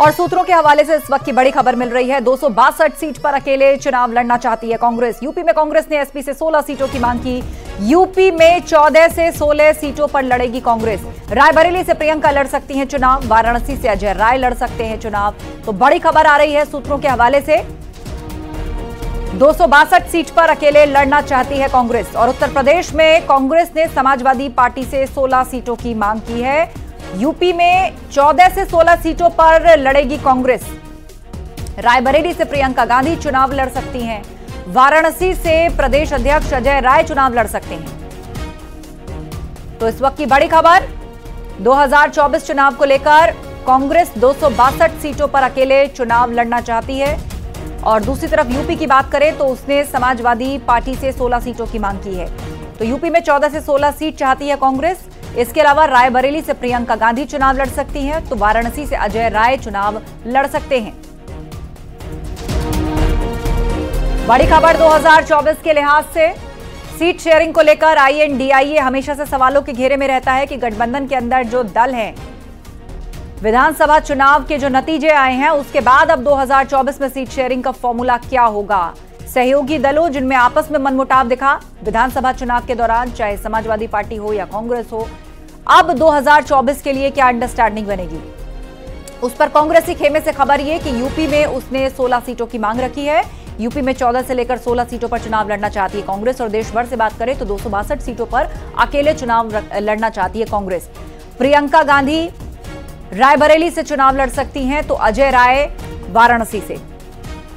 और सूत्रों के हवाले से इस वक्त की बड़ी खबर मिल रही है। 262 सीट पर अकेले चुनाव लड़ना चाहती है कांग्रेस। यूपी में कांग्रेस ने एसपी से 16 सीटों की मांग की। यूपी में 14 से 16 सीटों पर लड़ेगी कांग्रेस। रायबरेली से प्रियंका लड़ सकती हैं चुनाव, वाराणसी से अजय राय लड़ सकते हैं चुनाव। तो बड़ी खबर आ रही है सूत्रों के हवाले से। 262 सीट पर अकेले लड़ना चाहती है कांग्रेस। और उत्तर प्रदेश में कांग्रेस ने समाजवादी पार्टी से 16 सीटों की मांग की है। यूपी में 14 से 16 सीटों पर लड़ेगी कांग्रेस। रायबरेली से प्रियंका गांधी चुनाव लड़ सकती हैं। वाराणसी से प्रदेश अध्यक्ष अजय राय चुनाव लड़ सकते हैं। तो इस वक्त की बड़ी खबर 2024 चुनाव को लेकर कांग्रेस 262 सीटों पर अकेले चुनाव लड़ना चाहती है। और दूसरी तरफ यूपी की बात करें तो उसने समाजवादी पार्टी से 16 सीटों की मांग की है। तो यूपी में 14 से 16 सीट चाहती है कांग्रेस। इसके अलावा रायबरेली से प्रियंका गांधी चुनाव लड़ सकती हैं, तो वाराणसी से अजय राय चुनाव लड़ सकते हैं। बड़ी खबर 2024 के लिहाज से सीट शेयरिंग को लेकर आईएनडीआईए हमेशा से सवालों के घेरे में रहता है कि गठबंधन के अंदर जो दल हैं, विधानसभा चुनाव के जो नतीजे आए हैं उसके बाद अब 2024 में सीट शेयरिंग का फॉर्मूला क्या होगा। सहयोगी दलों जिनमें आपस में मनमुटाव दिखा विधानसभा चुनाव के दौरान, चाहे समाजवादी पार्टी हो या कांग्रेस हो, अब 2024 के लिए क्या अंडरस्टैंडिंग बनेगी, उस पर कांग्रेसी खेमे से खबर ये कि यूपी में उसने 16 सीटों की मांग रखी है। यूपी में 14 से लेकर 16 सीटों पर चुनाव लड़ना चाहती है कांग्रेस। और देश भर से बात करें तो 262 सीटों पर अकेले चुनाव लड़ना चाहती है कांग्रेस। प्रियंका गांधी रायबरेली से चुनाव लड़ सकती हैं, तो अजय राय वाराणसी से।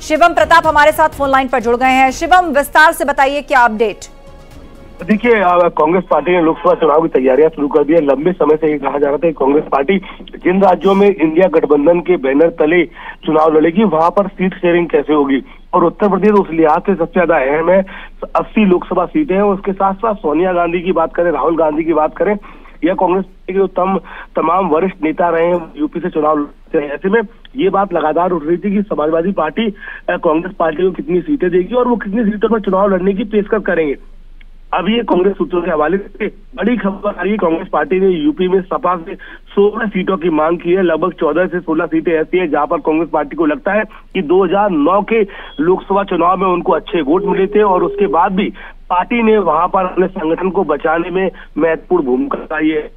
शिवम प्रताप हमारे साथ फोन लाइन पर जुड़ गए हैं। शिवम, विस्तार से बताइए क्या अपडेट। देखिए, कांग्रेस पार्टी ने लोकसभा चुनाव की तैयारियां शुरू कर दी है। लंबे समय से ये कहा जा रहा था कि कांग्रेस पार्टी जिन राज्यों में इंडिया गठबंधन के बैनर तले चुनाव लड़ेगी वहां पर सीट शेयरिंग कैसे होगी। और उत्तर प्रदेश उस लिहाज से सबसे ज्यादा अहम है। 80 लोकसभा सीटें हैं। उसके साथ साथ सोनिया गांधी की बात करें, राहुल गांधी की बात करें, या कांग्रेस के जो तमाम वरिष्ठ नेता रहे हैं यूपी से चुनाव लड़ते हैं। ऐसे में ये बात लगातार उठ रही थी कि समाजवादी पार्टी कांग्रेस पार्टी को कितनी सीटें देगी और वो कितनी सीटों पर चुनाव लड़ने की पेशकश करेंगे। अब ये कांग्रेस सूत्रों के हवाले से बड़ी खबर आ रही है। कांग्रेस पार्टी ने यूपी में सपा से 16 सीटों की मांग की है। लगभग 14 से 16 सीटें ऐसी हैं जहां पर कांग्रेस पार्टी को लगता है कि 2009 के लोकसभा चुनाव में उनको अच्छे वोट मिले थे और उसके बाद भी पार्टी ने वहां पर अपने संगठन को बचाने में महत्वपूर्ण भूमिका निभाई है।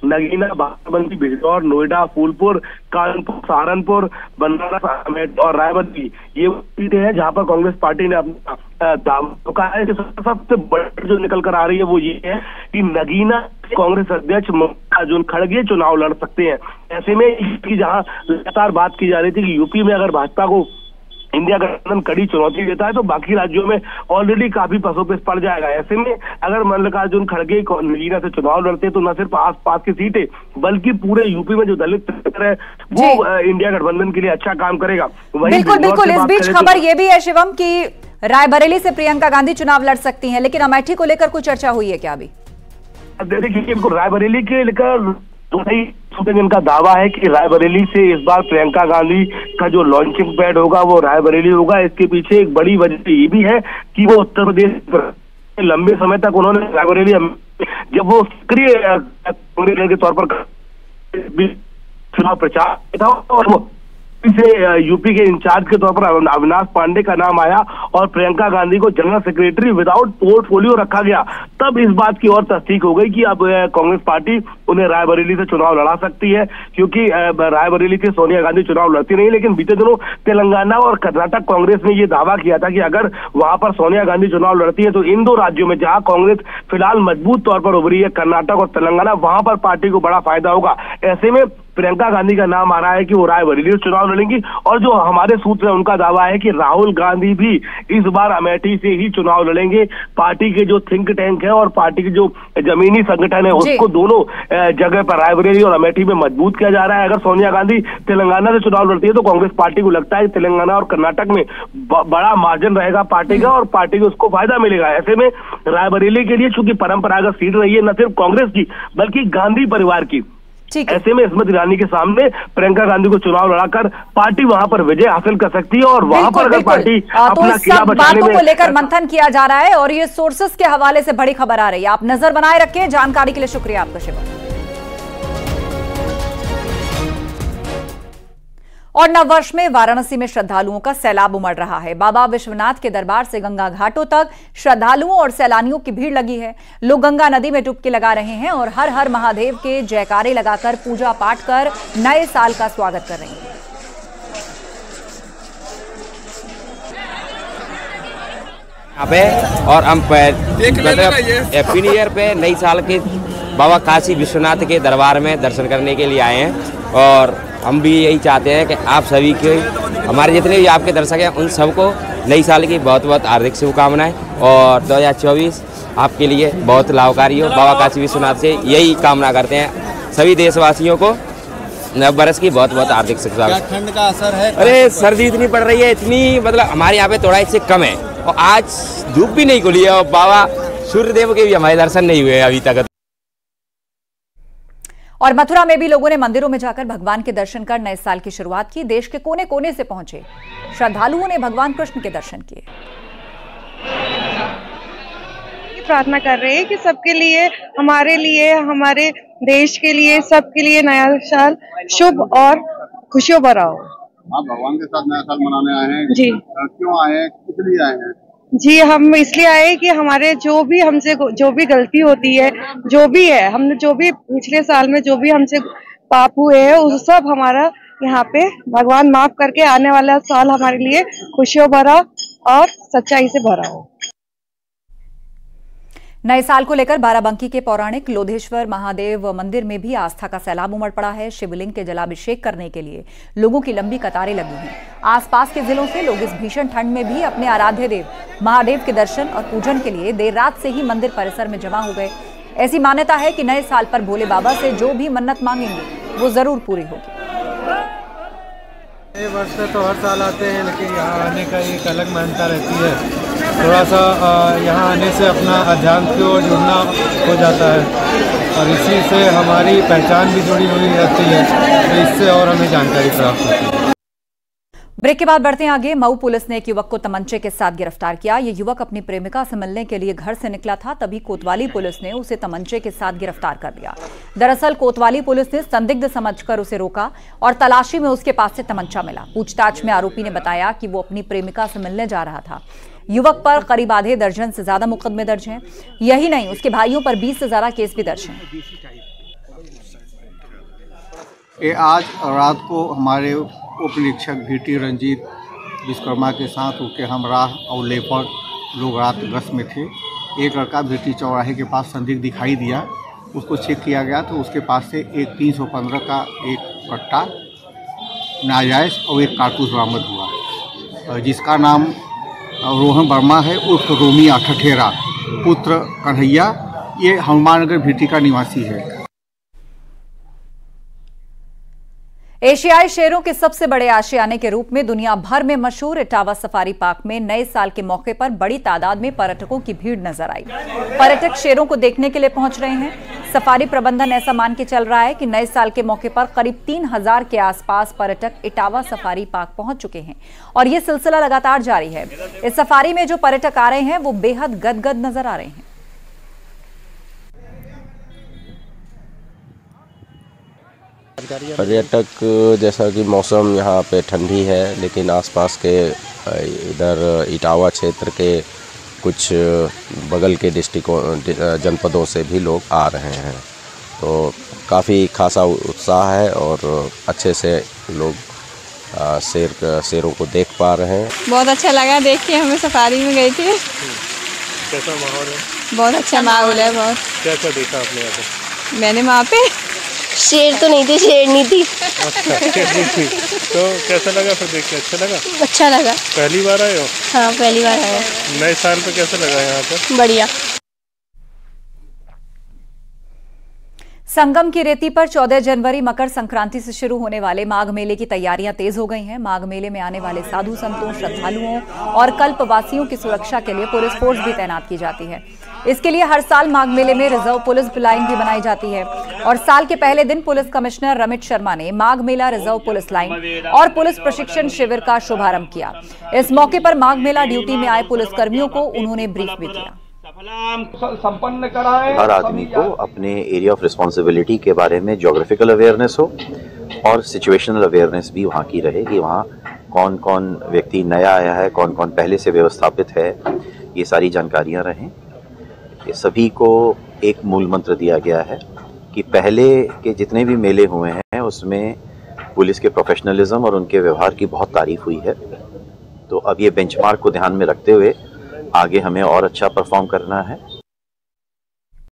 नगीना, बाराबंकी, बिजनौर, नोएडा, फूलपुर, कानपुर, सहारनपुर, बनारस और रायबरेली ये सीटें हैं जहां पर कांग्रेस पार्टी ने अपना दावा कहा है। सबसे बड़ी जो निकल कर आ रही है वो ये है कि नगीना कांग्रेस अध्यक्ष मल्लिकार्जुन खड़गे चुनाव लड़ सकते हैं। ऐसे में इसकी जहां लगातार बात की जा रही थी कि यूपी में अगर भाजपा को इंडिया गठबंधन कड़ी चुनौती देता है तो बाकी राज्यों में ऑलरेडी काफी पसोपेश पड़ जाएगा। ऐसे में अगर मल्लिकार्जुन खड़गे नगीना से चुनाव लड़ते हैं तो न सिर्फ आसपास की सीटें बल्कि पूरे यूपी में जो दलित है वो इंडिया गठबंधन के लिए अच्छा काम करेगा। बिल्कुल बिल्कुल। इस बीच खबर ये भी है शिवम की रायबरेली से प्रियंका गांधी चुनाव लड़ सकती है, लेकिन अमेठी को लेकर कोई चर्चा हुई है क्या अभी? देखिए, रायबरेली के लेकर जिनका दावा है कि रायबरेली से इस बार प्रियंका गांधी का जो लॉन्चिंग पैड होगा वो रायबरेली होगा। इसके पीछे एक बड़ी वजह ये भी है कि वो उत्तर प्रदेश लंबे समय तक उन्होंने रायबरेली जब वो सक्रिय कांग्रेस के तौर पर चुनाव प्रचार था और वो से यूपी के इंचार्ज के तौर पर अविनाश पांडे का नाम आया और प्रियंका गांधी को जनरल सेक्रेटरी विदाउट पोर्टफोलियो रखा गया, तब इस बात की और तस्दीक हो गई कि अब कांग्रेस पार्टी उन्हें रायबरेली से चुनाव लड़ा सकती है। क्योंकि रायबरेली से सोनिया गांधी चुनाव लड़ती नहीं, लेकिन बीते दिनों तेलंगाना और कर्नाटक कांग्रेस ने ये दावा किया था कि अगर वहां पर सोनिया गांधी चुनाव लड़ती है तो इन दो राज्यों में जहां कांग्रेस फिलहाल मजबूत तौर पर उभरी है, कर्नाटक और तेलंगाना, वहां पर पार्टी को बड़ा फायदा होगा। ऐसे में प्रियंका गांधी का नाम आ रहा है कि वो रायबरेली से चुनाव लड़ेंगी। और जो हमारे सूत्र है उनका दावा है कि राहुल गांधी भी इस बार अमेठी से ही चुनाव लड़ेंगे। पार्टी के जो थिंक टैंक है और पार्टी के जो जमीनी संगठन है उसको दोनों जगह पर रायबरेली और अमेठी में मजबूत किया जा रहा है। अगर सोनिया गांधी तेलंगाना से चुनाव लड़ती है तो कांग्रेस पार्टी को लगता है कि तेलंगाना और कर्नाटक में बड़ा मार्जिन रहेगा पार्टी का और पार्टी को उसको फायदा मिलेगा। ऐसे में रायबरेली के लिए चूंकि परंपरागत सीट रही है न सिर्फ कांग्रेस की बल्कि गांधी परिवार की, ऐसे में स्मृति ईरानी के सामने प्रियंका गांधी को चुनाव लड़ाकर पार्टी वहां पर विजय हासिल कर सकती है और वहां पर अगर पार्टी अपना किला बचाने में बातों को लेकर मंथन किया जा रहा है और ये सोर्सेस के हवाले से बड़ी खबर आ रही है। आप नजर बनाए रखें। जानकारी के लिए शुक्रिया आपका शिवम। और नववर्ष में वाराणसी में श्रद्धालुओं का सैलाब उमड़ रहा है। बाबा विश्वनाथ के दरबार से गंगा घाटों तक श्रद्धालुओं और सैलानियों की भीड़ लगी है। लोग गंगा नदी में डुबकी लगा रहे हैं और हर हर महादेव के जयकारे लगाकर पूजा पाठ कर नए साल का स्वागत कर रहे हैं। यहाँ पे और हम हैप्पी न्यू ईयर पे नई साल के बाबा काशी विश्वनाथ के दरबार में दर्शन करने के लिए आए हैं और हम भी यही चाहते हैं कि आप सभी के, हमारे जितने भी आपके दर्शक हैं उन सबको नई साल की बहुत बहुत हार्दिक शुभकामनाएं और 2024 आपके लिए बहुत लाभकारी हो। बाबा काशी विश्वनाथ से यही कामना करते हैं। सभी देशवासियों को नव वर्ष की बहुत बहुत हार्दिक शुभकामनाएं। ठंड का असर है? अरे सर्दी इतनी पड़ रही है, इतनी मतलब हमारे यहाँ पे थोड़ा इससे कम है और आज धूप भी नहीं खुली है और बाबा सूर्यदेव के भी हमारे दर्शन नहीं हुए अभी तक। और मथुरा में भी लोगों ने मंदिरों में जाकर भगवान के दर्शन कर नए साल की शुरुआत की। देश के कोने कोने से पहुंचे श्रद्धालुओं ने भगवान कृष्ण के दर्शन किए। प्रार्थना कर रहे हैं कि सबके लिए, हमारे देश के लिए, सबके लिए नया साल शुभ और खुशियों भरा हो। आप भगवान के साथ नया साल मनाने आए हैं? जी। क्यों आए हैं, किस लिए आए हैं? जी, हम इसलिए आए कि हमारे जो भी गलती होती है, जो भी है, हमने जो भी पिछले साल में जो भी हमसे पाप हुए हैं, उस सब हमारा यहाँ पे भगवान माफ करके आने वाला साल हमारे लिए खुशियों भरा और सच्चाई से भरा हो। नए साल को लेकर बाराबंकी के पौराणिक लोधेश्वर महादेव मंदिर में भी आस्था का सैलाब उमड़ पड़ा है। शिवलिंग के जलाभिषेक करने के लिए लोगों की लंबी कतारें लगी हैं। आसपास के जिलों से लोग इस भीषण ठंड में भी अपने आराध्य देव महादेव के दर्शन और पूजन के लिए देर रात से ही मंदिर परिसर में जमा हो गए। ऐसी मान्यता है कि नए साल पर भोले बाबा से जो भी मन्नत मांगेंगे वो जरूर पूरी होगी। नए वर्ष से तो हर साल आते हैं, लेकिन यहाँ आने का एक अलग मान्यता रहती है। थोड़ा सा यहाँ आने से अपना अध्यात्म की ओर जुड़ना हो जाता है और इसी से हमारी पहचान भी जुड़ी हुई रहती है, तो इससे और हमें जानकारी प्राप्त होती है। ब्रेक के बाद बढ़ते हैं आगे। मऊ पुलिस ने एक युवक को तमंचे के साथ गिरफ्तार किया। ये युवक अपनी प्रेमिका से मिलने के लिए घर से निकला था, तभी कोतवाली पुलिस ने उसे तमंचे के साथ गिरफ्तार कर लिया। दरअसल कोतवाली पुलिस ने संदिग्ध समझकर उसे रोका और तलाशी में उसके पास से तमंचा मिला। पूछताछ में आरोपी ने बताया कि वो अपनी प्रेमिका से मिलने जा रहा था। युवक पर करीब आधे दर्जन से ज्यादा मुकदमे दर्ज हैं। यही नहीं, उसके भाइयों पर 20 से ज्यादा केस भी दर्ज हैं। ये आज रात को हमारे उप निरीक्षक VT रंजीत विश्वकर्मा के साथ होकर हम राह और लेपर लोग रात गश्त में थे। एक लड़का VT चौराहे के पास संदिग्ध दिखाई दिया, उसको चेक किया गया तो उसके पास से एक 315 का एक कट्टा नाजायज और एक कारतूस बरामद हुआ, जिसका नाम रोहन वर्मा है उर्फ रोमी ठठेरा पुत्र कन्हैया। ये हनुमाननगर VT का निवासी है। एशियाई शेरों के सबसे बड़े आशियाने के रूप में दुनिया भर में मशहूर इटावा सफारी पार्क में नए साल के मौके पर बड़ी तादाद में पर्यटकों की भीड़ नजर आई। पर्यटक शेरों को देखने के लिए पहुंच रहे हैं। सफारी प्रबंधन ऐसा मान के चल रहा है कि नए साल के मौके पर करीब 3000 के आसपास पर्यटक इटावा सफारी पार्क पहुंच चुके हैं और ये सिलसिला लगातार जारी है। इस सफारी में जो पर्यटक आ रहे हैं वो बेहद गदगद नजर आ रहे हैं। पर्यटक, जैसा कि मौसम यहाँ पे ठंडी है, लेकिन आसपास के इधर इटावा क्षेत्र के कुछ बगल के डिस्ट्रिक्टों जनपदों से भी लोग आ रहे हैं, तो काफ़ी खासा उत्साह है और अच्छे से लोग शेरों को देख पा रहे हैं। बहुत अच्छा लगा देख के। हमें सफारी में गए थे। कैसा माहौल है? बहुत अच्छा माहौल है। बहुत। क्या क्या देखा आपने यहाँ पे? मैंने वहाँ पे शेर तो नहीं थे, शेरनी थी। अच्छा, शेरनी थी। तो कैसा लगा फिर देख के? अच्छा लगा? अच्छा लगा। पहली बार आए हो? हाँ, पहली बार आया। नए साल पे कैसा लगा यहाँ पर? बढ़िया। संगम की रेती पर 14 जनवरी मकर संक्रांति से शुरू होने वाले माघ मेले की तैयारियां तेज हो गई हैं। माघ मेले में आने वाले साधु संतों, श्रद्धालुओं और कल्पवासियों की सुरक्षा के लिए पुलिस फोर्स भी तैनात की जाती है। इसके लिए हर साल माघ मेले में रिजर्व पुलिस लाइन भी बनाई जाती है और साल के पहले दिन पुलिस कमिश्नर रमित शर्मा ने Magh Mela reserve police line और पुलिस प्रशिक्षण शिविर का शुभारंभ किया। इस मौके पर माघ मेला ड्यूटी में आए पुलिसकर्मियों को उन्होंने ब्रीफ भी किया। संपन्न कराएं। हर आदमी को अपने एरिया ऑफ रिस्पॉन्सिबिलिटी के बारे में ज्योग्राफिकल अवेयरनेस हो और सिचुएशनल अवेयरनेस भी वहाँ की रहे कि वहाँ कौन कौन व्यक्ति नया आया है, कौन कौन पहले से व्यवस्थापित है, ये सारी जानकारियाँ रहें। ये सभी को एक मूल मंत्र दिया गया है कि पहले के जितने भी मेले हुए हैं उसमें पुलिस के प्रोफेशनलिज्म और उनके व्यवहार की बहुत तारीफ हुई है। तो अब ये बेंचमार्क को ध्यान में रखते हुए आगे हमें और अच्छा परफॉर्म करना है।